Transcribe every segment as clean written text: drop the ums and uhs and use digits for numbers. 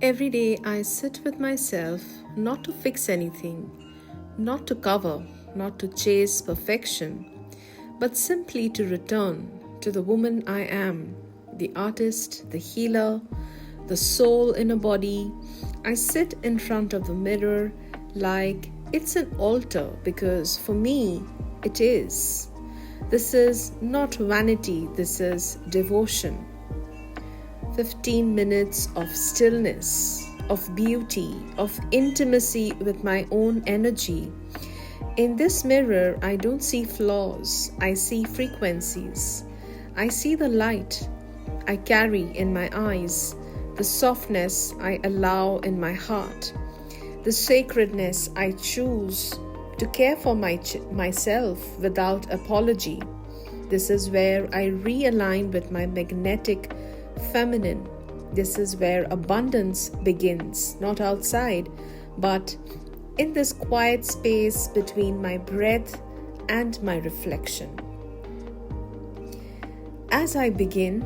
Every day I sit with myself not to fix anything, not to cover, not to chase perfection, but simply to return to the woman I am, the artist, the healer, the soul in a body. I sit in front of the mirror like it's an altar because for me it is. This is not vanity, this is devotion. 15 minutes of stillness, of beauty, of intimacy with my own energy. In this mirror, I don't see flaws, I see frequencies. I see the light I carry in my eyes, the softness I allow in my heart, the sacredness I choose to care for myself without apology. This is where I realign with my magnetic feminine. This is where abundance begins, not outside, but in this quiet space between my breath and my reflection. As I begin,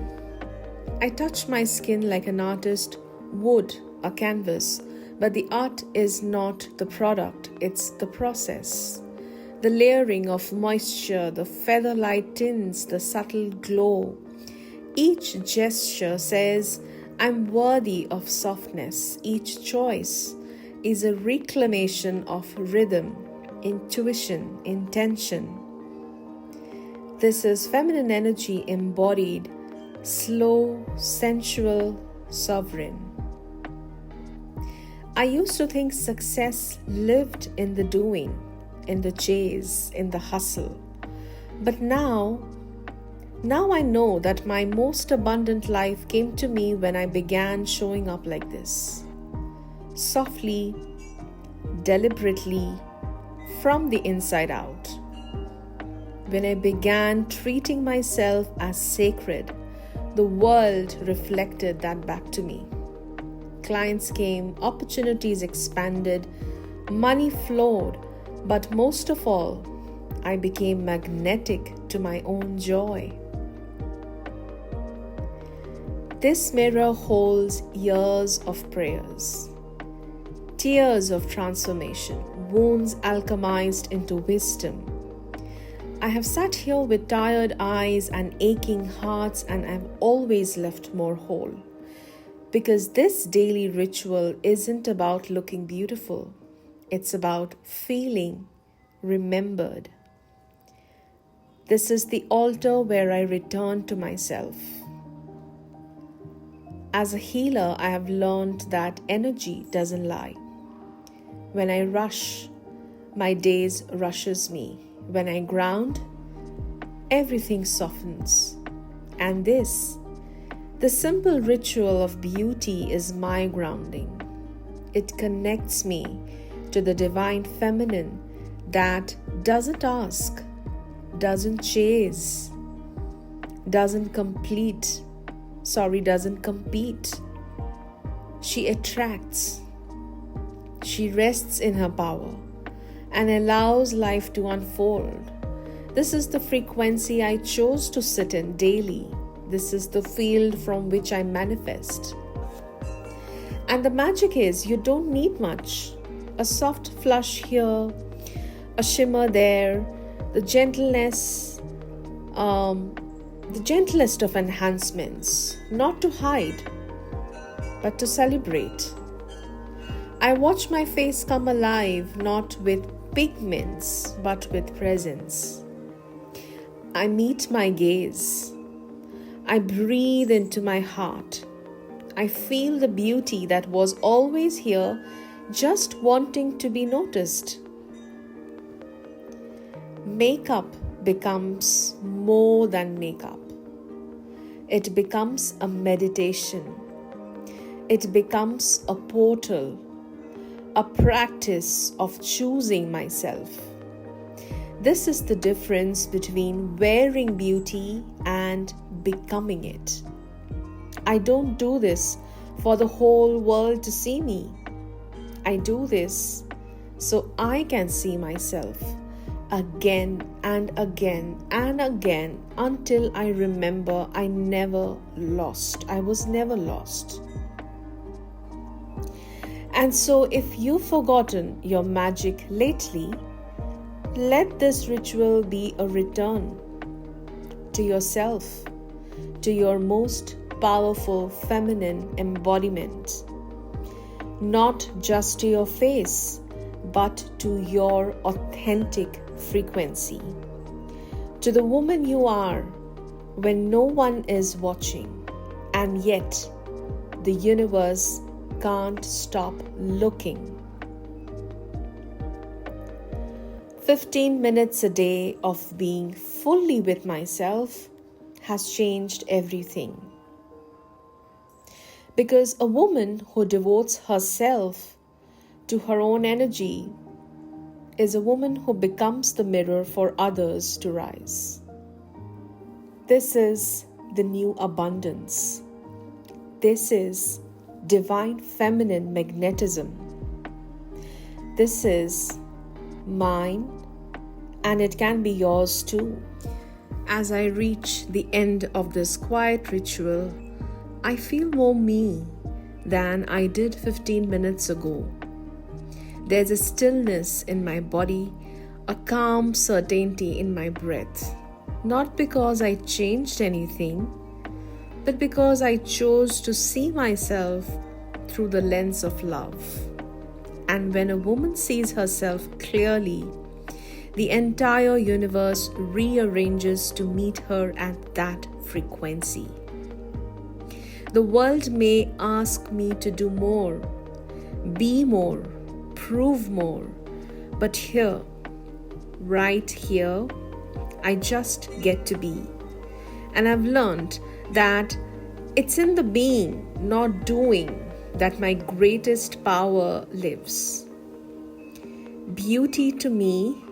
I touch my skin like an artist would a canvas, but the art is not the product, it's the process. The layering of moisture, the feather-light tints, the subtle glow. Each gesture says, I'm worthy of softness. Each choice is a reclamation of rhythm, intuition, intention. This is feminine energy embodied, slow, sensual, sovereign. I used to think success lived in the doing, in the chase, in the hustle. But now I know that my most abundant life came to me when I began showing up like this. Softly, deliberately, from the inside out. When I began treating myself as sacred, the world reflected that back to me. Clients came, opportunities expanded, money flowed, but most of all, I became magnetic to my own joy. This mirror holds years of prayers, tears of transformation, wounds alchemized into wisdom. I have sat here with tired eyes and aching hearts, and I've always left more whole. Because this daily ritual isn't about looking beautiful, it's about feeling remembered. This is the altar where I return to myself. As a healer, I have learned that energy doesn't lie. When I rush, my days rushes me. When I ground, everything softens. And the simple ritual of beauty is my grounding. It connects me to the divine feminine that doesn't ask, doesn't chase, doesn't compete. She attracts. She rests in her power and allows life to unfold. This is the frequency I chose to sit in daily. This is the field from which I manifest. And the magic is you don't need much. A soft flush here, a shimmer there, the gentleness, the gentlest of enhancements, not to hide, but to celebrate. I watch my face come alive, not with pigments, but with presence. I meet my gaze. I breathe into my heart. I feel the beauty that was always here, just wanting to be noticed. Makeup becomes more than makeup. It becomes a meditation. It becomes a portal, a practice of choosing myself. This is the difference between wearing beauty and becoming it. I don't do this for the whole world to see me. I do this so I can see myself again and again and again until I remember I was never lost. And so, if you've forgotten your magic lately, let this ritual be a return to yourself, to your most powerful feminine embodiment. Not just to your face, but to your authentic frequency. To the woman you are when no one is watching, and yet the universe can't stop looking. 15 minutes a day of being fully with myself has changed everything. Because a woman who devotes herself to her own energy is a woman who becomes the mirror for others to rise. This is the new abundance. This is divine feminine magnetism. This is mine, and it can be yours too. As I reach the end of this quiet ritual, I feel more me than I did 15 minutes ago. There's a stillness in my body, a calm certainty in my breath. Not because I changed anything, but because I chose to see myself through the lens of love. And when a woman sees herself clearly, the entire universe rearranges to meet her at that frequency. The world may ask me to do more, be more, prove more, but here, right here, I just get to be. And I've learned that it's in the being, not doing, that my greatest power lives. Beauty to me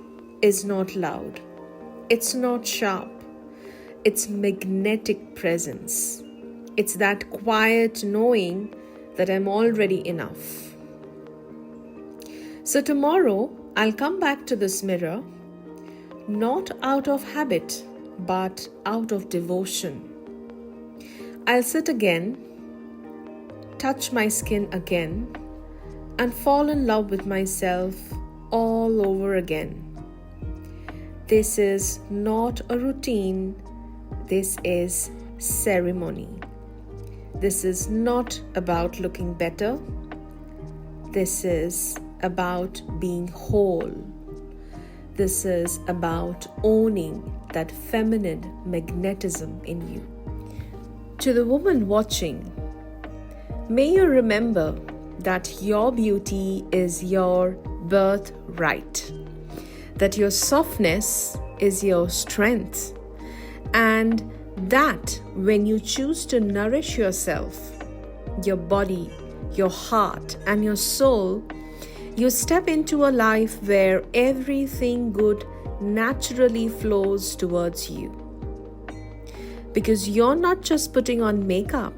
is not loud. It's not sharp. It's magnetic presence. It's that quiet knowing that I'm already enough. So tomorrow, I'll come back to this mirror, not out of habit, but out of devotion. I'll sit again, touch my skin again, and fall in love with myself all over again. This is not a routine. This is ceremony. This is not about looking better. This is about being whole. This is about owning that feminine magnetism in you. To the woman watching, may you remember that your beauty is your birthright, that your softness is your strength, and that when you choose to nourish yourself, your body, your heart, and your soul, you step into a life where everything good naturally flows towards you. Because you're not just putting on makeup,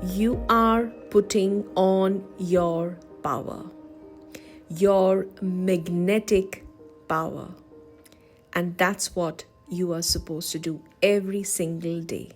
you are putting on your power, your magnetic power. And that's what you are supposed to do every single day.